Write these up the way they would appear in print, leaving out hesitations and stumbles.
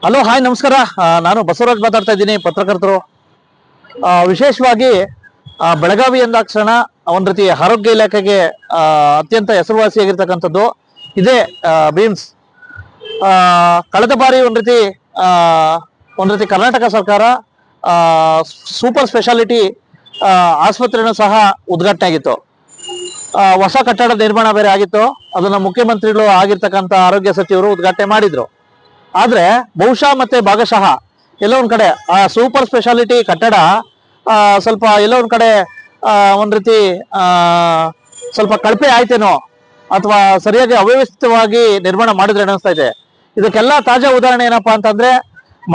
Hello hi ನಮಸ್ಕಾರ. ನಾನು ಬಸವರಾಜ್ ಮಾತಾಡ್ತಾ ಇದ್ದೀನಿ, ಪತ್ರಕರ್ತರು. ವಿಶೇಷವಾಗಿ ಬೆಳಗಾವಿ ಎಂದಾಕ್ಷಣ ಒಂದ್ ರೀತಿ ಆರೋಗ್ಯ ಇಲಾಖೆಗೆ ಅತ್ಯಂತ ಹೆಸರುವಾಸಿಯಾಗಿರ್ತಕ್ಕಂಥದ್ದು ಇದೇ ಬೀಮ್ಸ್. ಕಳೆದ ಬಾರಿ ಒಂದ್ ರೀತಿ ಕರ್ನಾಟಕ ಸರ್ಕಾರ ಸೂಪರ್ ಸ್ಪೆಷಾಲಿಟಿ ಆಸ್ಪತ್ರೆನೂ ಸಹ ಉದ್ಘಾಟನೆ ಆಗಿತ್ತು. ಹೊಸ ಕಟ್ಟಡ ನಿರ್ಮಾಣ ಬೇರೆ ಆಗಿತ್ತು. ಅದನ್ನ ಮುಖ್ಯಮಂತ್ರಿಗಳು ಆಗಿರ್ತಕ್ಕಂಥ ಆರೋಗ್ಯ ಸಚಿವರು ಉದ್ಘಾಟನೆ ಮಾಡಿದ್ರು. ಆದ್ರೆ ಬಹುಶಃ ಮತ್ತೆ ಭಾಗಶಃ ಎಲ್ಲೋ ಒಂದ್ ಕಡೆ ಆ ಸೂಪರ್ ಸ್ಪೆಷಾಲಿಟಿ ಕಟ್ಟಡ ಸ್ವಲ್ಪ ಎಲ್ಲೋ ಒಂದ್ ಕಡೆ ಒಂದ್ ರೀತಿ ಸ್ವಲ್ಪ ಕಳಪೆ ಆಯ್ತೇನೋ, ಅಥವಾ ಸರಿಯಾಗಿ ಅವ್ಯವಸ್ಥಿತವಾಗಿ ನಿರ್ಮಾಣ ಮಾಡಿದ್ರೆ ಅನಿಸ್ತಾ ಇದೆ. ಇದಕ್ಕೆಲ್ಲ ತಾಜಾ ಉದಾಹರಣೆ ಏನಪ್ಪಾ ಅಂತಂದ್ರೆ,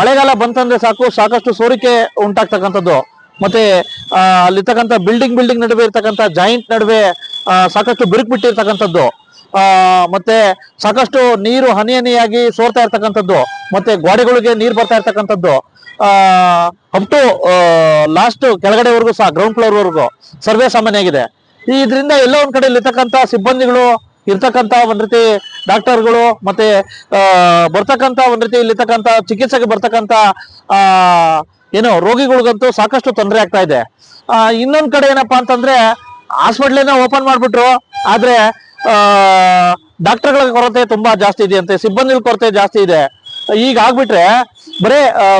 ಮಳೆಗಾಲ ಬಂತಂದ್ರೆ ಸಾಕಷ್ಟು ಸೋರಿಕೆ ಉಂಟಾಗ್ತಕ್ಕಂಥದ್ದು. ಮತ್ತೆ ಅಲ್ಲಿರ್ತಕ್ಕಂಥ ಬಿಲ್ಡಿಂಗ್ ನಡುವೆ ಇರ್ತಕ್ಕಂಥ ಜಾಯಿಂಟ್ ನಡುವೆ ಸಾಕಷ್ಟು ಬಿರುಕು ಬಿಟ್ಟಿರ್ತಕ್ಕಂಥದ್ದು, ಮತ್ತೆ ಸಾಕಷ್ಟು ನೀರು ಹನಿಯಾಗಿ ಸೋರ್ತಾ ಇರ್ತಕ್ಕಂಥದ್ದು, ಮತ್ತೆ ಗೋಡೆಗಳಿಗೆ ನೀರು ಬರ್ತಾ ಇರ್ತಕ್ಕಂಥದ್ದು, ಅಪ್ ಟು ಲಾಸ್ಟ್ ಕೆಳಗಡೆವರೆಗೂ ಸಹ ಗ್ರೌಂಡ್ ಫ್ಲೋರ್ ವರೆಗೂ ಸರ್ವೇ ಸಾಮಾನ್ಯ ಆಗಿದೆ. ಇದರಿಂದ ಎಲ್ಲೋ ಒಂದ್ ಕಡೆ ಇರ್ತಕ್ಕಂಥ ಸಿಬ್ಬಂದಿಗಳು, ಇರ್ತಕ್ಕಂಥ ಒಂದ್ ರೀತಿ ಡಾಕ್ಟರ್ಗಳು, ಮತ್ತೆ ಬರ್ತಕ್ಕಂಥ ಒಂದ್ ರೀತಿ ಇಲ್ಲಿರ್ತಕ್ಕಂಥ ಚಿಕಿತ್ಸೆಗೆ ಬರ್ತಕ್ಕಂಥ ರೋಗಿಗಳಿಗಂತೂ ಸಾಕಷ್ಟು ತೊಂದರೆ ಆಗ್ತಾ ಇದೆ. ಇನ್ನೊಂದ್ ಕಡೆ ಏನಪ್ಪಾ ಅಂತಂದ್ರೆ, ಹಾಸ್ಪಿಟ್ಲೇನ ಓಪನ್ ಮಾಡ್ಬಿಟ್ರು, ಆದ್ರೆ ಡಾಕ್ಟರ್ಗಳ ಕೊರತೆ ತುಂಬಾ ಜಾಸ್ತಿ ಇದೆಯಂತೆ, ಸಿಬ್ಬಂದಿಗಳ ಕೊರತೆ ಜಾಸ್ತಿ ಇದೆ. ಈಗ ಆಗ್ಬಿಟ್ರೆ ಬರೇ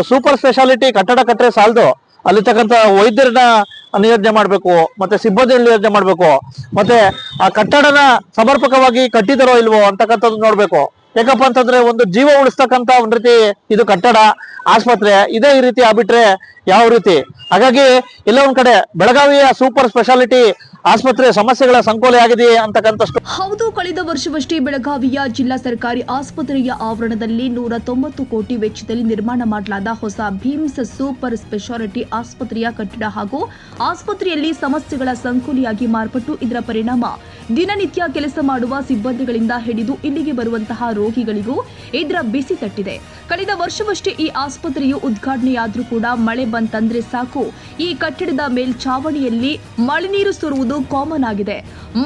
ಸೂಪರ್ ಸ್ಪೆಷಾಲಿಟಿ ಕಟ್ಟಡ ಕಟ್ಟರೆ ಸಾಲದು, ಅಲ್ಲಿರ್ತಕ್ಕಂಥ ವೈದ್ಯರನ್ನ ನಿಯೋಜನೆ ಮಾಡ್ಬೇಕು, ಮತ್ತೆ ಸಿಬ್ಬಂದಿ ನಿಯೋಜನೆ ಮಾಡ್ಬೇಕು, ಮತ್ತೆ ಆ ಕಟ್ಟಡನ ಸಮರ್ಪಕವಾಗಿ ಕಟ್ಟಿದರೋ ಇಲ್ವೋ ಅಂತಕ್ಕಂಥದ್ದು ನೋಡ್ಬೇಕು. ಯಾಕಪ್ಪ ಅಂತಂದ್ರೆ ಒಂದು ಜೀವ ಉಳಿಸ್ತಕ್ಕಂಥ ಒಂದ್ ರೀತಿ ಇದು ಕಟ್ಟಡ, ಆಸ್ಪತ್ರೆ ಇದೇ ಈ ರೀತಿ ಆಗ್ಬಿಟ್ರೆ ಯಾವ ರೀತಿ? ಹಾಗಾಗಿ ಎಲ್ಲ ಒಂದ್ ಕಡೆ ಬೆಳಗಾವಿಯ ಸೂಪರ್ ಸ್ಪೆಷಾಲಿಟಿ ಆಸ್ಪತ್ರೆ ಸಮಸ್ಯೆಗಳ ಸಂಕೋಲೆ ಆಗಿದೆ ಅಂತಕ್ಕಂಥಷ್ಟು. ಹೌದು, ಕಳೆದ ವರ್ಷವಷ್ಟೇ ಬೆಳಗಾವಿಯ ಜಿಲ್ಲಾ ಸರ್ಕಾರಿ ಆಸ್ಪತ್ರೆಯ ಆವರಣದಲ್ಲಿ 190 ಕೋಟಿ ವೆಚ್ಚದಲ್ಲಿ ನಿರ್ಮಾಣ ಮಾಡಲಾದ ಹೊಸ ಭೀಮ್ಸ್ ಸೂಪರ್ ಸ್ಪೆಷಾಲಿಟಿ ಆಸ್ಪತ್ರೆಯ ಕಟ್ಟಡ ಹಾಗೂ ಆಸ್ಪತ್ರೆಯಲ್ಲಿ ಸಮಸ್ಯೆಗಳ ಸಂಕೋಲೆಯಾಗಿ ಮಾರ್ಪಟ್ಟು ಇದರ ಪರಿಣಾಮ ದಿನನಿತ್ಯ ಕೆಲಸ ಮಾಡುವ ಸಿಬ್ಬಂದಿಗಳಿಂದ ಹಿಡಿದು ಇಲ್ಲಿಗೆ ಬರುವಂತಹ ರೋಗಿಗಳಿಗೂ ಇದರ ಬಿಸಿ ತಟ್ಟಿದೆ. ಕಳೆದ ವರ್ಷವಷ್ಟೇ ಈ ಆಸ್ಪತ್ರೆಯು ಉದ್ಘಾಟನೆಯಾದ್ರೂ ಕೂಡ ಮಳೆ ಬಂತಂದ್ರೆ ಸಾಕು, ಈ ಕಟ್ಟಡದ ಮೇಲ್ಛಾವಣಿಯಲ್ಲಿ ಮಳೆ ನೀರು ಸುರುವುದು ಕಾಮನ್ ಆಗಿದೆ.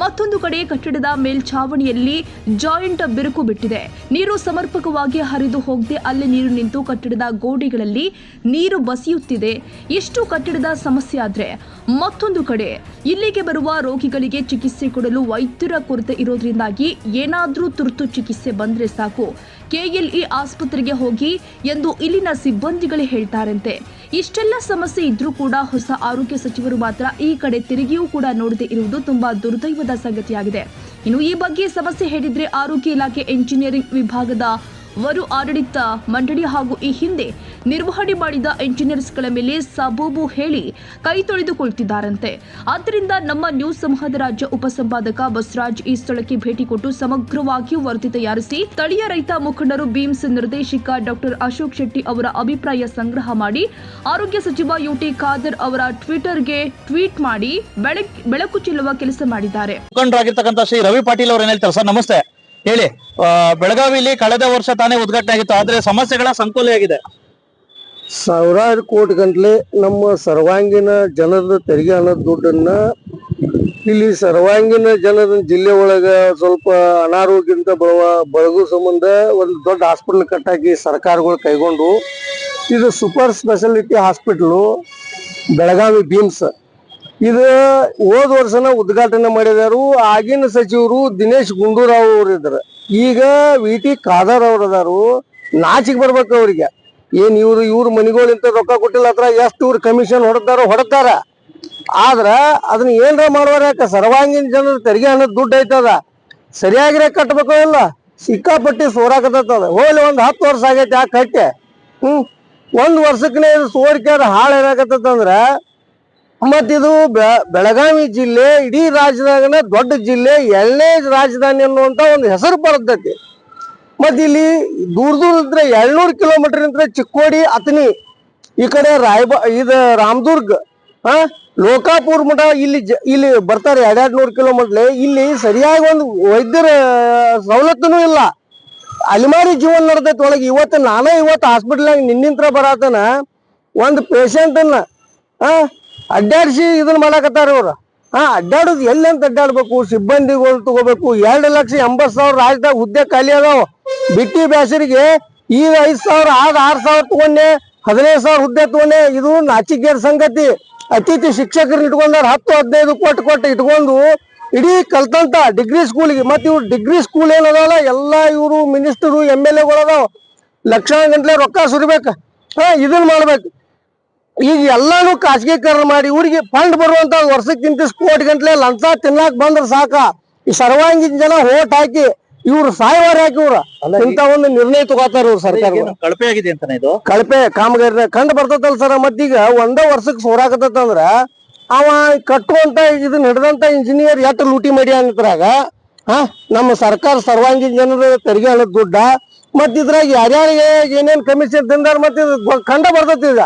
ಮತ್ತೊಂದು ಕಡೆ ಕಟ್ಟಡದ ಮೇಲ್ಛಾವಣಿಯಲ್ಲಿ ಜಾಯಿಂಟ್ ಬಿರುಕು ಬಿಟ್ಟಿದೆ. ನೀರು ಸಮರ್ಪಕವಾಗಿ ಹರಿದು ಹೋಗದೆ ಅಲ್ಲೇ ನೀರು ನಿಂತು ಕಟ್ಟಡದ ಗೋಡೆಗಳಲ್ಲಿ ನೀರು ಬಸಿಯುತ್ತಿದೆ. ಇಷ್ಟು ಕಟ್ಟಡದ ಸಮಸ್ಯೆ ಆದ್ರೆ ಮತ್ತೊಂದು ಕಡೆ ಇಲ್ಲಿಗೆ ಬರುವ ರೋಗಿಗಳಿಗೆ ಚಿಕಿತ್ಸೆ ಕೊಡಲು ವೈದ್ಯರ ಕೊರತೆ ಇರೋದ್ರಿಂದಾಗಿ ಏನಾದ್ರೂ ತುರ್ತು ಚಿಕಿತ್ಸೆ ಬಂದ್ರೆ ಸಾಕು, ಕೆಎಲ್ಇ ಆಸ್ಪತ್ರೆಗೆ ಹೋಗಿ ಎಂದು ಇಲ್ಲಿನ ಸಿಬ್ಬಂದಿಗಳೇ ಹೇಳ್ತಾರಂತೆ. ಇಷ್ಟೆಲ್ಲ ಸಮಸ್ಯೆ ಇದ್ರೂ ಕೂಡ ಹೊಸ ಆರೋಗ್ಯ ಸಚಿವರು ಮಾತ್ರ ಈ ಕಡೆ ತಿರುಗಿಯೂ ಕೂಡ ನೋಡದೆ ಇರುವುದು ತುಂಬಾ ದುರ್ದೈವದ ಸಂಗತಿಯಾಗಿದೆ. ಇನ್ನು ಈ ಬಗ್ಗೆ ಸಮಸ್ಯೆ ಹೇಳಿದ್ರೆ ಆರೋಗ್ಯ ಇಲಾಖೆ ಎಂಜಿನಿಯರಿಂಗ್ ವಿಭಾಗದ ವರು ಆಡಳಿತ ಮಂಡಳಿ ಹಾಗೂ ಈ ಹಿಂದೆ ನಿರ್ವಹಣೆ ಮಾಡಿದ ಎಂಜಿನಿಯರ್ಸ್ಗಳ ಮೇಲೆ ಸಬೂಬು ಹೇಳಿ ಕೈ ತೊಳೆದುಕೊಳ್ತಿದ್ದಾರಂತೆ. ಆದ್ದರಿಂದ ನಮ್ಮ ನ್ಯೂಸ್ ಸಮೂಹದ ರಾಜ್ಯ ಉಪಸಂಪಾದಕ ಬಸವರಾಜ್ ಈ ಸ್ಥಳಕ್ಕೆ ಭೇಟಿ ಕೊಟ್ಟು ಸಮಗ್ರವಾಗಿ ವರದಿ ತಯಾರಿಸಿ ಸ್ಥಳೀಯ ರೈತ ಮುಖಂಡರು, ಬೀಮ್ಸ್ ನಿರ್ದೇಶಕ ಡಾಕ್ಟರ್ ಅಶೋಕ್ ಶೆಟ್ಟಿ ಅವರ ಅಭಿಪ್ರಾಯ ಸಂಗ್ರಹ ಮಾಡಿ ಆರೋಗ್ಯ ಸಚಿವ ಯುಟಿ ಖಾದರ್ ಅವರ ಟ್ವಿಟರ್ಗೆ ಟ್ವೀಟ್ ಮಾಡಿ ಬೆಳಕು ಚೆಲ್ಲುವ ಕೆಲಸ ಮಾಡಿದ್ದಾರೆ. ಮುಖಂಡರಾಗಿರ್ತಕ್ಕಂಥ ಶ್ರೀ ರವಿ ಪಾಟೀಲ್ ಅವರು ಏನ್ ಹೇಳ್ತಾರೆ ಸರ್? ನಮಸ್ತೆ, ಹೇಳಿ. ಬೆಳಗಾವಿಲಿ ಕಳೆದ ವರ್ಷ ತಾನೇ ಉದ್ಘಾಟನೆ ಆಗಿತ್ತು, ಆದ್ರೆ ಸಮಸ್ಯೆಗಳ ಸಂಕೋಲೆ ಆಗಿದೆ. ಸಾವಿರಾರು ಕೋಟಿ ಗಂಟ್ಲೆ ನಮ್ಮ ಸರ್ವಾಂಗೀಣ ಜನರ ತೆರಿಗೆ ಹಣದ ದುಡ್ಡನ್ನ ಇಲ್ಲಿ ಸರ್ವಾಂಗೀಣ ಜನರ ಜಿಲ್ಲೆ ಒಳಗ ಸ್ವಲ್ಪ ಅನಾರೋಗ್ಯದಿಂದ ಬಳಗೋ ಸಂಬಂಧ ಒಂದು ದೊಡ್ಡ ಹಾಸ್ಪಿಟಲ್ ಕಟ್ಟಾಕಿ ಸರ್ಕಾರಗಳು ಕೈಗೊಂಡು ಇದು super speciality hospital Belagavi beans. ಇದು ಹೋದ ವರ್ಷನ ಉದ್ಘಾಟನೆ ಮಾಡಿದಾರು. ಆಗಿನ ಸಚಿವರು ದಿನೇಶ್ ಗುಂಡೂರಾವ್ ಅವರು ಇದ್ರು, ಈಗ ವಿ.ಟಿ. ಖಾದರ್ ಅವ್ರು ಅದಾರು. ನಾಚಿಗೆ ಬರ್ಬೇಕು ಅವ್ರಿಗೆ. ಏನ್ ಇವ್ರು ಮನಿಗಳಿಂತ ರೊಕ್ಕ ಕೊಟ್ಟಿಲ್ಲ, ಹತ್ರ ಎಷ್ಟು ಇವ್ರು ಕಮಿಷನ್ ಹೊಡೆದಾರ. ಆದ್ರ ಅದನ್ನ ಏನ್ರ ಮಾಡುವಾರ, ಯಾಕ ಸರ್ವಾಂಗೀಣ ಜನರ ತೆರಿಗೆ ಹಣದ ದುಡ್ಡು ಐತದ ಸರಿಯಾಗಿರೇ ಕಟ್ಬೇಕು ಇಲ್ಲ, ಸಿಕ್ಕಾಪಟ್ಟಿ ಸೋರಾಕತ್ತದ. ಹೋಗ್ಲಿ ಒಂದ್ 10 ವರ್ಷ ಆಗೈತಿ ಆ ಕಟ್ಟೆ. ಒಂದ್ ವರ್ಷಕ್ಕನೇ ಇದು ಸೋರಿಕೆ ಹಾಳು ಏನಾಗತ್ತಂದ್ರ, ಮತ್ತಿದು ಬೆಳಗಾವಿ ಜಿಲ್ಲೆ ಇಡೀ ರಾಜ್ಯದಾಗನ ದೊಡ್ಡ ಜಿಲ್ಲೆ, 2ನೇ ರಾಜಧಾನಿ ಅನ್ನುವಂತ ಒಂದು ಹೆಸರು ಬರ್ತೈತಿ. ಮತ್ ಇಲ್ಲಿ ದೂರ ಇದ್ರೆ 700 ಕಿಲೋಮೀಟರ್ ನಿಂತ ಚಿಕ್ಕೋಡಿ, ಅತನಿ, ಈ ಕಡೆ ರಾಮದುರ್ಗ್, ಲೋಕಾಪುರ್ ಮಠ ಇಲ್ಲಿ ಬರ್ತಾರೆ 200 ಕಿಲೋಮೀಟರ್. ಇಲ್ಲಿ ಸರಿಯಾಗಿ ಒಂದು ವೈದ್ಯರ ಸವಲತ್ತೂ ಇಲ್ಲ. ಅಲಿಮಾರಿ ಜೀವನ ನಡೆದೈತಿ ಒಳಗೆ. ಇವತ್ತು ಹಾಸ್ಪಿಟಲ್ ನಿನ್ನಿಂತ್ರ ಬರತನ ಒಂದು ಪೇಷಂಟ್ ಅನ್ನ ಅಡ್ಡಾಡಿಸಿ ಇದನ್ನ ಮಾಡಾಕತ್ತಾರ ಇವ್ರ. ಅಡ್ಡಾಡೋದು ಎಲ್ಲಂತ ಅಡ್ಡಾಡ್ಬೇಕು? ಸಿಬ್ಬಂದಿಗಳು ತಗೋಬೇಕು. 2,80,000 ರಾಜ್ಯದಾಗ ಹುದ್ದೆ ಖಾಲಿ ಅದಾವ. ಬಿಟ್ಟಿ ಬ್ಯಾಸರಿಗೆ ಈಗ 5,000 ಆದ 6,000 ತಗೊಂಡೆ, 15,000 ಹುದ್ದೆ ತಗೊಂಡೆ. ಇದು ನಾಚಿಕೆರ ಸಂಗತಿ. ಅತಿಥಿ ಶಿಕ್ಷಕರು ಇಟ್ಕೊಂಡಾರ 10-15 ಕೊಟ್ಟು ಇಟ್ಕೊಂಡು ಇಡೀ ಕಲ್ತಂತ ಡಿಗ್ರಿ ಸ್ಕೂಲ್ಗೆ. ಮತ್ತೆ ಇವ್ರು ಡಿಗ್ರಿ ಸ್ಕೂಲ್ ಏನದಲ್ಲ ಎಲ್ಲ ಇವರು ಮಿನಿಸ್ಟರು MLA ಅದಾವ, ಲಕ್ಷಾನ ಗಂಟ್ಲೆ ರೊಕ್ಕ ಸುರಿಬೇಕ. ಇದನ್ನ ಮಾಡ್ಬೇಕು. ಈಗ ಎಲ್ಲಾನು ಖಾಸಗೀಕರಣ ಮಾಡಿ ಇವ್ರಿಗೆ ಫಂಡ್ ಬರುವಂತ ವರ್ಷಕ್ಕಿಂತ ಕೋಟಿ ಗಂಟ್ಲೆ ಲಂಚ ತಿನ್ನಾಕ್ ಬಂದ್ರ ಸಾಕ. ಈ ಸರ್ವಾಂಗೀಣ ಜನ ಓಟ್ ಹಾಕಿ ಇವ್ರು ಸಾಯವಾರ ಹಾಕಿ ಇವ್ರ ಇಂತ ಒಂದು ನಿರ್ಣಯ ತಗೋತಾರ ಇವ್ರು ಸರ್ಕಾರ. ಕಳಪೆ ಆಗಿದೆ ಅಂತಾನೆ ಇದು ಕಳಪೆ ಕಾಮಗಾರಿ ಕಂಡು ಬರ್ತದಲ್ಲ ಸರ್. ಮತ್ತೀಗ ಒಂದೇ ವರ್ಷಕ್ಕೆ ಸೋರಾಕತ್ತಂದ್ರ ಅವ ಕಟ್ಟುವಂತ ಇದನ್ನ ಹಿಡ್ದಂತ ಇಂಜಿನಿಯರ್ ಎಟ್ಟು ಲೂಟಿ ಮಾಡಿ ಅನ್ನತ್ರಾಗ ನಮ್ಮ ಸರ್ಕಾರ ಸರ್ವಾಂಗೀಣ ಜನರ ತೆರಿಗೆ ಹಣದ ದುಡ್ಡ ಮತ್ ಇದ್ರಾಗ ಯಾರ್ಯಾರಿಗೆ ಏನೇನ್ ಕಮಿಷನ್ ತಿಂದಾರ ಮತ್ತೆ ಕಂಡ ಬರ್ತೈತಿ. ಈಗ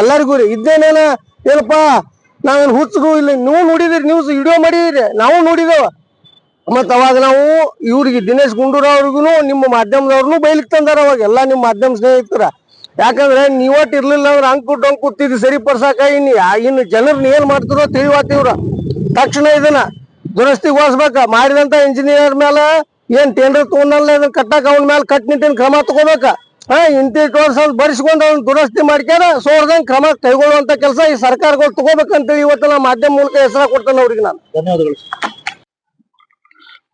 ಎಲ್ಲರಿಗೂ ರೀ ಇದ್ದೇನೇನ ಏನಪ್ಪಾ ನಾವೇನ್ ಹುಚ್ಚರು ಇಲ್ಲ. ನೀವು ನೋಡಿದಿರಿ, ನ್ಯೂಸ್ ವಿಡಿಯೋ ಮಾಡಿದಿರಿ, ನಾವು ನೋಡಿದೇವ. ಮತ್ ಅವಾಗ ನಾವು ಇವ್ರಿಗೆ ದಿನೇಶ್ ಗುಂಡೂರಾವ್ ಅವ್ರಿಗೂ ನಿಮ್ಮ ಮಾಧ್ಯಮದವ್ರನ್ನು ಬೈಲಿಕ್ ತಂದಾರ ಅವಾಗ ಎಲ್ಲ ನಿಮ್ಮ ಮಾಧ್ಯಮ ಸ್ನೇಹಿತರ. ಯಾಕಂದ್ರೆ ನೀವಟ್ ಇರ್ಲಿಲ್ಲ ಅಂದ್ರೆ ಅಂಕು ಡೊಂಕು ಕೂತಿದ್ ಸರಿಪಡ್ಸಾಕ ಇನ್ನು ಜನರನ್ನ ಏನ್ ಮಾಡ್ತಿರೋ ತಿಳಿವಾತಿವ್ರ. ತಕ್ಷಣ ಇದನ್ನ ದುರಸ್ತಿಗೊಳಿಸ್ಬೇಕ. ಮಾಡಿದಂತ ಇಂಜಿನಿಯರ್ ಮೇಲೆ ಏನ್ ಟೆಂಡರ್ ತಗೊಂಡಲ್ಲ ಇದನ್ನ ಕಟ್ಟಾಕ ಅವನ ಮೇಲೆ ಕಟ್ಟುನಿಟ್ಟಿನ ಕ್ರಮ ತಗೋಬೇಕ. ಇಂತಿ ವರ್ಷ ಬರೆಸ್ಕೊಂಡು ಅವ್ನ ದುರಸ್ತಿ ಮಾಡ್ಕ್ಯಾರ ಸೋರ್ದಂಗ್ ಕ್ರಮ ಕೈಗೊಳ್ಳುವಂತ ಕೆಲಸ ಈ ಸರ್ಕಾರಗಳು ತಗೋಬೇಕಂತೇಳಿ ಇವತ್ತು ನಾ ಮಾಧ್ಯಮ ಮೂಲಕ ಹೆಸರ ಕೊಡ್ತೇನೆ ಅವ್ರಿಗೆ ನಾನು. ಧನ್ಯವಾದಗಳು.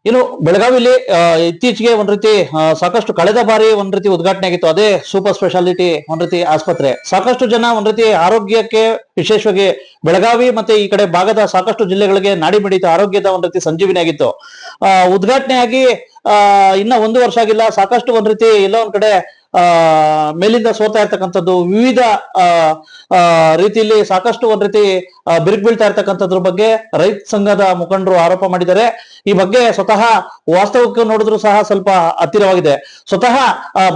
ಇನ್ನು ಬೆಳಗಾವಿಲಿ ಇತ್ತೀಚೆಗೆ ಒಂದ್ ರೀತಿ ಸಾಕಷ್ಟು ಕಳೆದ ಬಾರಿ ಒಂದ್ ರೀತಿ ಉದ್ಘಾಟನೆ ಆಗಿತ್ತು, ಅದೇ ಸೂಪರ್ ಸ್ಪೆಷಾಲಿಟಿ ಒಂದ್ ರೀತಿ ಆಸ್ಪತ್ರೆ. ಸಾಕಷ್ಟು ಜನ ಒಂದ್ ರೀತಿ ಆರೋಗ್ಯಕ್ಕೆ ವಿಶೇಷವಾಗಿ ಬೆಳಗಾವಿ ಮತ್ತೆ ಈ ಕಡೆ ಭಾಗದ ಸಾಕಷ್ಟು ಜಿಲ್ಲೆಗಳಿಗೆ ನಾಡಿ ಮಿಡಿತ ಆರೋಗ್ಯದ ಒಂದ್ ರೀತಿ ಸಂಜೀವಿನಿ ಆಗಿತ್ತು. ಉದ್ಘಾಟನೆ ಆಗಿ ಇನ್ನ 1 ವರ್ಷ ಆಗಿಲ್ಲ. ಸಾಕಷ್ಟು ಒಂದ್ ರೀತಿ ಎಲ್ಲ ಒಂದ್ ಕಡೆ ಮೇಲಿಂದ ಸೋತಾ ಇರ್ತಕ್ಕಂಥದ್ದು, ವಿವಿಧ ರೀತಿಯಲ್ಲಿ ಸಾಕಷ್ಟು ಒಂದ್ ರೀತಿ ಬಿರುಕು ಬೀಳ್ತಾ ಇರ್ತಕ್ಕಂಥದ್ರ ಬಗ್ಗೆ ರೈತ ಸಂಘದ ಮುಖಂಡರು ಆರೋಪ ಮಾಡಿದ್ದಾರೆ. ಈ ಬಗ್ಗೆ ಸ್ವತಃ ವಾಸ್ತವಕ್ಕೆ ನೋಡಿದ್ರು ಸಹ ಸ್ವಲ್ಪ ಹತ್ತಿರವಾಗಿದೆ. ಸ್ವತಃ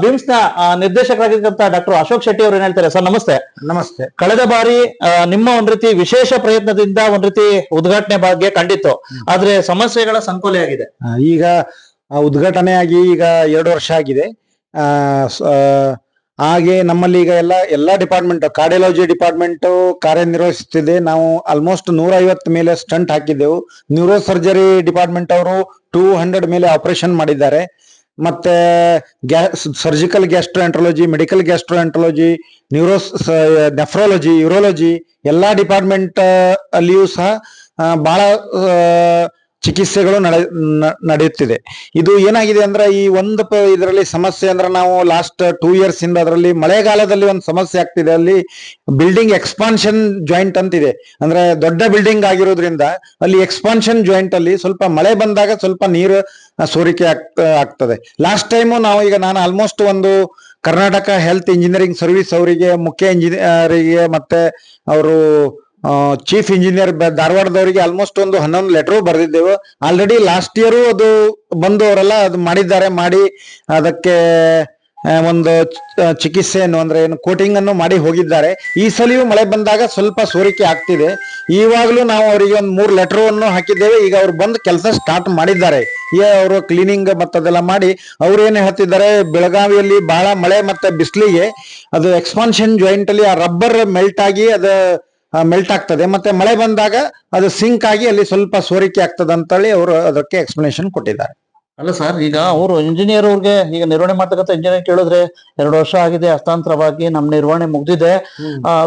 ಬಿಮ್ಸ್ ನ ನಿರ್ದೇಶಕರಾಗಿರ್ತಕ್ಕಂಥ ಡಾಕ್ಟರ್ ಅಶೋಕ್ ಶೆಟ್ಟಿ ಅವರು ಏನ್ ಹೇಳ್ತಾರೆ? ಸರ್ ನಮಸ್ತೆ. ನಮಸ್ತೆ. ಕಳೆದ ಬಾರಿ ನಿಮ್ಮ ಒಂದ್ ರೀತಿ ವಿಶೇಷ ಪ್ರಯತ್ನದಿಂದ ಒಂದ್ ರೀತಿ ಉದ್ಘಾಟನೆ ಬಗ್ಗೆ ಕಂಡಿತ್ತು, ಆದ್ರೆ ಸಮಸ್ಯೆಗಳ ಸಂಕೋಲೆ ಆಗಿದೆ. ಈಗ ಉದ್ಘಾಟನೆ ಆಗಿ ಈಗ 2 ವರ್ಷ ಆಗಿದೆ. ಹಾಗೆ ನಮ್ಮಲ್ಲಿ ಈಗ ಎಲ್ಲ ಡಿಪಾರ್ಟ್ಮೆಂಟ್, ಕಾರ್ಡಿಯಾಲಜಿ ಡಿಪಾರ್ಟ್ಮೆಂಟ್ ಕಾರ್ಯನಿರ್ವಹಿಸುತ್ತಿದೆ. ನಾವು ಆಲ್ಮೋಸ್ಟ್ 150 ಮೇಲೆ ಸ್ಟಂಟ್ ಹಾಕಿದ್ದೆವು. ನ್ಯೂರೋ ಸರ್ಜರಿ ಡಿಪಾರ್ಟ್ಮೆಂಟ್ ಅವರು 200 ಮೇಲೆ ಆಪರೇಷನ್ ಮಾಡಿದ್ದಾರೆ. ಮತ್ತೆ surgical gastroenterology, medical gastroenterology, nephrology, urology ಎಲ್ಲಾ ಡಿಪಾರ್ಟ್ಮೆಂಟ್ ಅಲ್ಲಿಯೂ ಸಹ ಬಹಳ ಚಿಕಿತ್ಸೆಗಳು ನಡೆಯುತ್ತಿದೆ. ಇದು ಏನಾಗಿದೆ ಅಂದ್ರೆ ಈ ಇದರಲ್ಲಿ ಸಮಸ್ಯೆ ಅಂದ್ರೆ ನಾವು ಲಾಸ್ಟ್ 2 years ಇಂದ ಅದರಲ್ಲಿ ಮಳೆಗಾಲದಲ್ಲಿ ಒಂದು ಸಮಸ್ಯೆ ಆಗ್ತಿದೆ. ಅಲ್ಲಿ ಬಿಲ್ಡಿಂಗ್ ಎಕ್ಸ್ಪಾನ್ಷನ್ ಜಾಯಿಂಟ್ ಅಂತಿದೆ, ಅಂದ್ರೆ ದೊಡ್ಡ ಬಿಲ್ಡಿಂಗ್ ಆಗಿರೋದ್ರಿಂದ ಅಲ್ಲಿ ಎಕ್ಸ್ಪಾನ್ಷನ್ ಜಾಯಿಂಟ್ ಅಲ್ಲಿ ಸ್ವಲ್ಪ ಮಳೆ ಬಂದಾಗ ಸ್ವಲ್ಪ ನೀರು ಸೋರಿಕೆ ಆಗ್ತದೆ. ಲಾಸ್ಟ್ ಟೈಮು ನಾನು ಆಲ್ಮೋಸ್ಟ್ ಒಂದು ಕರ್ನಾಟಕ ಹೆಲ್ತ್ ಇಂಜಿನಿಯರಿಂಗ್ ಸರ್ವಿಸ್ ಅವರಿಗೆ, ಮುಖ್ಯ ಇಂಜಿನಿಯರಿಗೆ ಮತ್ತೆ ಅವರು ಚೀಫ್ ಇಂಜಿನಿಯರ್ ಧಾರವಾಡದವರಿಗೆ ಆಲ್ಮೋಸ್ಟ್ ಒಂದು 11 ಲೆಟರ್ ಬರೆದಿದ್ದೆವು. ಆಲ್ರೆಡಿ ಲಾಸ್ಟ್ ಇಯರ್ ಅದು ಬಂದು ಅವರೆಲ್ಲ ಅದು ಮಾಡಿದ್ದಾರೆ. ಮಾಡಿ ಅದಕ್ಕೆ ಒಂದು ಚಿಕಿತ್ಸೆಯನ್ನು ಅಂದ್ರೆ ಕೋಟಿಂಗ್ ಅನ್ನು ಮಾಡಿ ಹೋಗಿದ್ದಾರೆ. ಈ ಸಲಿಯೂ ಮಳೆ ಬಂದಾಗ ಸ್ವಲ್ಪ ಸೋರಿಕೆ ಆಗ್ತಿದೆ. ಇವಾಗಲೂ ನಾವು ಅವರಿಗೆ ಒಂದು 3 ಲೆಟರ್ ಅನ್ನು ಹಾಕಿದ್ದೇವೆ. ಈಗ ಅವ್ರು ಬಂದು ಕೆಲಸ ಸ್ಟಾರ್ಟ್ ಮಾಡಿದ್ದಾರೆ. ಅವರು ಕ್ಲೀನಿಂಗ್ ಮತ್ತದೆಲ್ಲ ಮಾಡಿ ಅವ್ರು ಏನ್ ಹೇಳ್ತಿದ್ದಾರೆ, ಬೆಳಗಾವಿಯಲ್ಲಿ ಬಹಳ ಮಳೆ ಮತ್ತೆ ಬಿಸಿಲಿಗೆ ಅದು ಎಕ್ಸ್ಪಾನ್ಷನ್ ಜಾಯಿಂಟ್ ಅಲ್ಲಿ ಆ ರಬ್ಬರ್ ಮೆಲ್ಟ್ ಆಗಿ ಅದು ಮೆಲ್ಟ್ ಆಗ್ತದೆ. ಮತ್ತೆ ಮಳೆ ಬಂದಾಗ ಅದು ಸಿಂಕ್ ಆಗಿ ಅಲ್ಲಿ ಸ್ವಲ್ಪ ಸೋರಿಕೆ ಆಗ್ತದೆ ಅಂತೇಳಿ ಅವರು ಅದಕ್ಕೆ ಎಕ್ಸ್ಪ್ಲನೇಷನ್ ಕೊಟ್ಟಿದ್ದಾರೆ. ಅಲ್ಲ ಸರ್, ಈಗ ಅವರು ಇಂಜಿನಿಯರ್ ಅವ್ರಿಗೆ ಈಗ ನಿರ್ವಹಣೆ ಮಾಡ್ತಕ್ಕಂಥ ಇಂಜಿನಿಯರ್ ಕೇಳಿದ್ರೆ 2 ವರ್ಷ ಆಗಿದೆ, ಹಸ್ತಾಂತರವಾಗಿ ನಮ್ ನಿರ್ವಹಣೆ ಮುಗ್ದಿದೆ,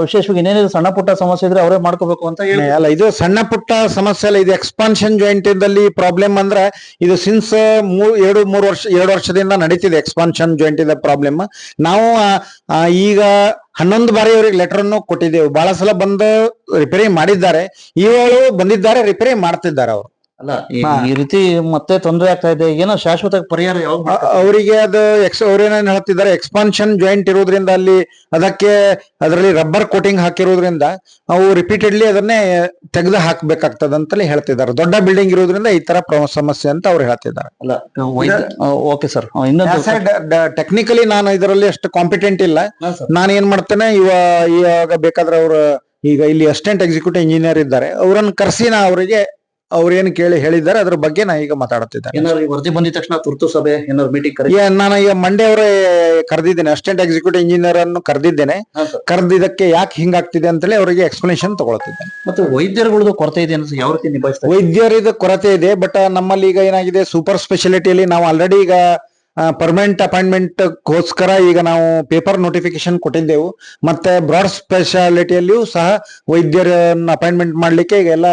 ವಿಶೇಷವಾಗಿ ಇನ್ನೇನಿದ್ರು ಸಣ್ಣ ಪುಟ್ಟ ಸಮಸ್ಯೆ ಇದ್ರೆ ಅವರೇ ಮಾಡ್ಕೋಬೇಕು ಅಂತ ಹೇಳಿ. ಅಲ್ಲ, ಇದು ಸಣ್ಣ ಪುಟ್ಟ ಸಮಸ್ಯೆ ಅಲ್ಲ. ಇದು ಎಕ್ಸ್ಪಾನ್ಷನ್ ಜಾಯಿಂಟ್ ಇದ್ದಲ್ಲಿ ಪ್ರಾಬ್ಲಮ್ ಅಂದ್ರೆ ಇದು ಸಿನ್ಸ್ 2 ವರ್ಷದಿಂದ ನಡೀತಿದೆ. ಎಕ್ಸ್ಪಾನ್ಷನ್ ಜಾಯಿಂಟ್ ಇದೆ ಪ್ರಾಬ್ಲಮ್. ನಾವು ಈಗ 11 ಬಾರಿ ಅವರಿಗೆ ಲೆಟರ್ ಅನ್ನು ಕೊಟ್ಟಿದ್ದೇವೆ. ಬಹಳ ಸಲ ಬಂದು ರಿಪೇರಿ ಮಾಡಿದ್ದಾರೆ. ಇವರು ಬಂದಿದ್ದಾರೆ, ರಿಪೇರಿ ಮಾಡ್ತಿದ್ದಾರೆ ಅವರು. ಅಲ್ಲ, ಈ ರೀತಿ ಮತ್ತೆ ತೊಂದರೆ ಆಗ್ತಾ ಇದೆ, ಏನೋ ಶಾಶ್ವತ ಪರಿಹಾರ ಯಾವಾಗ ಅವರಿಗೆ ಅದು ಅವ್ರೇನೇನ್ ಹೇಳ್ತಿದ್ದಾರೆ, ಎಕ್ಸ್ಪಾನ್ಷನ್ ಜಾಯಿಂಟ್ ಇರೋದ್ರಿಂದ ಅಲ್ಲಿ ಅದರಲ್ಲಿ ರಬ್ಬರ್ ಕೋಟಿಂಗ್ ಹಾಕಿರೋದ್ರಿಂದ ಅವು ರಿಪೀಟೆಡ್ಲಿ ಅದನ್ನೇ ತೆಗೆದು ಹಾಕ್ಬೇಕಾಗ್ತದ ಅಂತಲೇ ಹೇಳ್ತಿದ್ದಾರೆ. ದೊಡ್ಡ ಬಿಲ್ಡಿಂಗ್ ಇರೋದ್ರಿಂದ ಈ ತರ ಸಮಸ್ಯೆ ಅಂತ ಅವ್ರು ಹೇಳ್ತಿದ್ದಾರೆ. ಅಲ್ಲ, ಓಕೆ ಸರ್. ಟೆಕ್ನಿಕಲಿ ನಾನು ಇದರಲ್ಲಿ ಅಷ್ಟು ಕಾಂಪಿಟೆಂಟ್ ಇಲ್ಲ. ನಾನು ಏನ್ ಮಾಡ್ತೇನೆ, ಇವಾಗ ಬೇಕಾದ್ರೆ ಅವರು ಈಗ ಇಲ್ಲಿ ಅಸಿಸ್ಟೆಂಟ್ ಎಕ್ಸಿಕ್ಯೂಟಿವ್ ಇಂಜಿನಿಯರ್ ಇದ್ದಾರೆ, ಅವರನ್ನು ಕರೆಸಿ ನಾ ಅವರಿಗೆ ಅವ್ರೇನು ಹೇಳಿದ್ದಾರೆ ಅದ್ರ ಬಗ್ಗೆ ನಾ ಈಗ ಮಾತಾಡುತ್ತಿದ್ದೇನೆ. ಏನಾದ್ರು ವರದಿ ಬಂದಿದ ತಕ್ಷಣ ತುರ್ತು ಸಭೆ ಏನಾದ್ರು ಮೀಟಿಂಗ್ ನಾನು ಈಗ ಮಂಡೇ ಅವರೇ ಕರೆದಿದ್ದೇನೆ, ಅಸಿಸ್ಟೆಂಟ್ ಎಕ್ಸಿಕ್ಯೂಟಿವ್ ಇಂಜಿನಿಯರ್ ಅನ್ನು ಕರೆದಿದ್ದೇನೆ. ಕರೆದಿದ್ದಕ್ಕೆ ಯಾಕೆ ಹಿಂಗಾಗ್ತಿದೆ ಅಂತೇಳಿ ಅವರಿಗೆ ಎಕ್ಸ್ಪ್ಲನೇಷನ್ ತಗೊಳ್ತಿದ್ದೇನೆ. ಮತ್ತೆ ವೈದ್ಯರುಗಳದ್ದು ಕೊರತೆ ಇದೆ ಅಂತ ಯಾವ ರೀತಿ ನಿಭಾಯಿಸ್ತಾರೆ? ವೈದ್ಯರಿದ ಕೊರತೆ ಇದೆ, ಬಟ್ ನಮ್ಮಲ್ಲಿ ಈಗ ಏನಾಗಿದೆ, ಸೂಪರ್ ಸ್ಪೆಷಾಲಿಟಿಯಲ್ಲಿ ನಾವು ಆಲ್ರೆಡಿ ಈಗ ಪರ್ಮನೆಂಟ್ ಅಪಾಯಿಂಟ್ಮೆಂಟ್ಗೋಸ್ಕರ ಈಗ ನಾವು ಪೇಪರ್ ನೋಟಿಫಿಕೇಶನ್ ಕೊಟ್ಟಿದ್ದೆವು. ಮತ್ತೆ ಬ್ರಾಡ್ ಸ್ಪೆಷಾಲಿಟಿಯಲ್ಲಿಯೂ ಸಹ ವೈದ್ಯರನ್ನ ಅಪಾಯಿಂಟ್ಮೆಂಟ್ ಮಾಡ್ಲಿಕ್ಕೆ ಈಗ ಎಲ್ಲ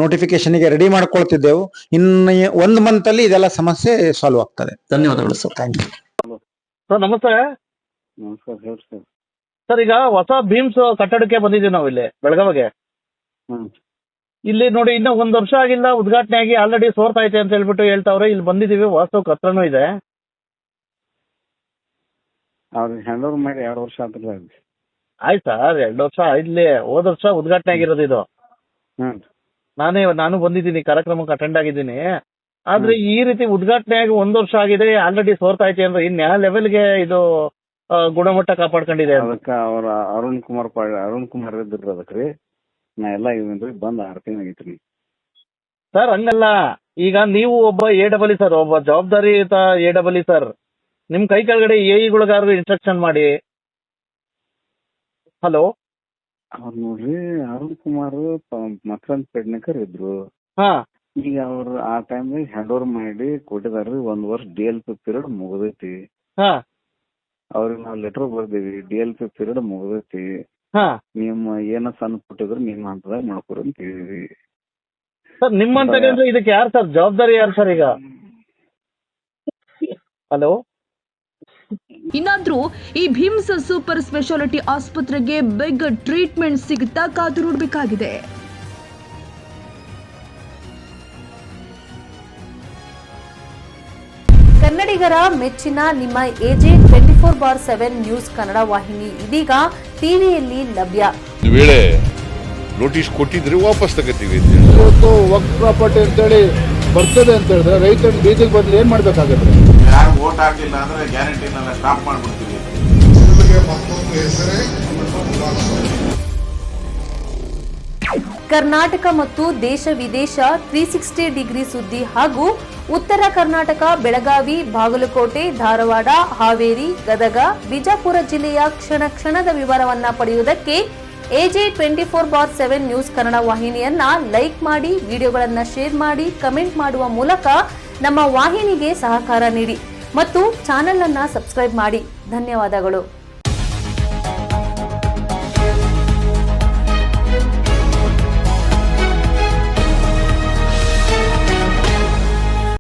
ನೋಟಿಫಿಕೇಶನ್ಗೆ ರೆಡಿ ಮಾಡ್ಕೊಳ್ತಿದ್ದೆವು. ಇನ್ನು 1 ಮಂತ್ ಅಲ್ಲಿ ಇದೆಲ್ಲ ಸಮಸ್ಯೆ ಸಾಲ್ವ್ ಆಗ್ತದೆ. ಧನ್ಯವಾದಗಳು ಸರ್. Thank you. ಸರ್ ನಮಸ್ತೆ. ನಮಸ್ಕಾರ ಹೇಳಿ ಸರ್. ಸರ್ ಈಗ ಹೊಸ ಭೀಮ್ಸ್ ಕಟ್ಟಡಕ್ಕೆ ಬಂದಿದ್ದೀವಿ ನಾವು ಇಲ್ಲಿ ಬೆಳಗಾವಿಗೆ. ಇಲ್ಲಿ ನೋಡಿ ಇನ್ನ 1 ವರ್ಷ ಆಗಿಲ್ಲ ಉದ್ಘಾಟನೆ ಆಗಿ ಆಲ್ರೆಡಿ ಸೋರ್ತಾಯ್ತೆ ಅಂತ ಹೇಳ್ಬಿಟ್ಟು ಹೇಳ್ತಾವ್ರೆ. ಇಲ್ಲಿ ಬಂದಿದ್ದೀವಿ, ವಾಸ್ತವಕ್ಕೆ ಹತ್ರನೂ ಇದೆ. ಅವ್ರಿಗೆ ಹ್ಯಾಂಡ್ ಓವರ್ ಮಾಡಿ 2 ವರ್ಷ ಆತಲ್ಲ. ಆಯ್ತು ಸರ್, 2 ವರ್ಷ ಇಲ್ಲಿ ಹೋದ ವರ್ಷ ಉದ್ಘಾಟನೆ ಆಗಿರೋದು ಇದು. ನಾನು ಬಂದಿದ್ದೀನಿ, ಕಾರ್ಯಕ್ರಮಕ್ಕೆ ಅಟೆಂಡ್ ಆಗಿದ್ದೀನಿ. ಆದ್ರೆ ಈ ರೀತಿ ಉದ್ಘಾಟನೆ ಆಗಿ 1 ವರ್ಷ ಆಗಿದೆ, ಆಲ್ರೆಡಿ ಸೋರ್ತಾಯ್ತೆ ಅಂದ್ರೆ ಇನ್ ಯಾವ ಲೆವೆಲ್ಗೆ ಇದು ಗುಣಮಟ್ಟ ಕಾಪಾಡ್ಕೊಂಡಿದೆ? ಅದಕ್ಕೆ ಅವ್ರ ಅರುಣ್ ಕುಮಾರ್ ಇದ್ರು ಅದಕ್ರಿ. ನಾ ಎಲ್ಲ ಇವೇನ್ರಿ ಬಂದ್ 6 ತಿಂಗಳು ಆಗೈತ್ರಿ ಸರ್. ಹಂಗಲ್ಲ, ಈಗ ನೀವು ಒಬ್ಬ AEE ಸರ್, ಒಬ್ಬ ಜವಾಬ್ದಾರಿಯುತ AEE ಸರ್. ನಿಮ್ ಕೈ ಕೆಳಗಡೆ AEಗಳಿಗಾರು ಇನ್ಸ್ಟ್ರಕ್ಷನ್ ಮಾಡಿ. ಹಲೋ, ಅವ್ರು ನೋಡ್ರಿ ಅರುಣ್ ಕುಮಾರ್ ಮಕ್ರಂದ್ ಪೆಡ್ನೇಕರ್ ಇದ್ರು. ಈಗ ಅವ್ರು ಆ ಟೈಮ್ನಾಗ ಹ್ಯಾಂಡ್ ಓವರ್ ಮಾಡಿ ಕೊಟ್ಟಿದಾರ್ರಿ. 1 ವರ್ಷ DLP ಪೀರಿಯಡ್ ಮುಗಿದೈತಿ. ಅವ್ರಿಗೆ ನಾವು ಲೆಟರ್ ಬರ್ದೇವಿ, DLP ಪೀರಿಯಡ್ ಮುಗಿದೈತಿ, ನಿಮ್ಮ ಏನ ಸಣ್ಣ ಪುಟ್ಟಿದ್ರು ನಿಮ್ಮ ಹಂತದಾಗ ಮಾಡ್ಕೊರಿ ಅಂತ ಹೇಳಿದ್ವಿ ಸರ್. ನಿಮ್ಮಂತ ಇದಕ್ಕೆ ಯಾರು ಸರ್ ಜವಾಬ್ದಾರಿ, ಯಾರು ಸರ್ ಈಗ? ಹಲೋ, ಇನ್ನಾದ್ರೂ ಈ ಭೀಮ್ಸ್ ಸೂಪರ್ ಸ್ಪೆಷಾಲಿಟಿ ಆಸ್ಪತ್ರೆಗೆ ಬಿಗ್ ಟ್ರೀಟ್ಮೆಂಟ್ ಸಿಗುತ್ತಾ ಕಾದು ನೋಡಬೇಕಾಗಿದೆ. ಕನ್ನಡಿಗರ ಮೆಚ್ಚಿನ ನಿಮ್ಮ AJ 24/7 ನ್ಯೂಸ್ ಕನ್ನಡ ವಾಹಿನಿ ಇದೀಗ ಟಿವಿಯಲ್ಲಿ ಲಭ್ಯ. ವೇಳೆ ನೋಟಿಸ್ ಕೊಟ್ಟಿದ್ರೆ ವಾಪಸ್ ತಗೋತೀವಿ. ಇವತ್ತು ವಕ್ಫ್ ಪ್ರಾಪರ್ಟಿ ಅಂತೇಳಿ ಬರ್ತದೆ ಅಂತ ಹೇಳಿದ್ರೆ ರೈತರು ಬೀದಿಗೆ ಬಂದ್ರೆ ಏನ್ ಮಾಡ್ಬೇಕಾಗತ್ತೆ? ಯಾರು ವೋಟ್ ಹಾಕಿಲ್ಲ ಅಂದ್ರೆ ಗ್ಯಾರಂಟಿನೆಲ್ಲ ಸ್ಟಾಪ್ ಮಾಡ್ಬಿಡ್ತೀವಿ. ಕರ್ನಾಟಕ ಮತ್ತು ದೇಶ ವಿದೇಶ 360 ಡಿಗ್ರಿ ಸುದ್ದಿ ಹಾಗೂ ಉತ್ತರ ಕರ್ನಾಟಕ, ಬೆಳಗಾವಿ, ಬಾಗಲಕೋಟೆ, ಧಾರವಾಡ, ಹಾವೇರಿ, ಗದಗ, ಬಿಜಾಪುರ ಜಿಲ್ಲೆಯ ಕ್ಷಣ ಕ್ಷಣದ ವಿವರವನ್ನ ಪಡೆಯುವುದಕ್ಕೆ AJ 24/7 ನ್ಯೂಸ್ ಕನ್ನಡ ವಾಹಿನಿಯನ್ನ ಲೈಕ್ ಮಾಡಿ, ವಿಡಿಯೋಗಳನ್ನ ಶೇರ್ ಮಾಡಿ, ಕಮೆಂಟ್ ಮಾಡುವ ಮೂಲಕ ನಮ್ಮ ವಾಹಿನಿಗೆ ಸಹಕಾರ ನೀಡಿ ಮತ್ತು ಚಾನೆಲ್ ಅನ್ನ ಸಬ್ಸ್ಕ್ರೈಬ್ ಮಾಡಿ. ಧನ್ಯವಾದಗಳು.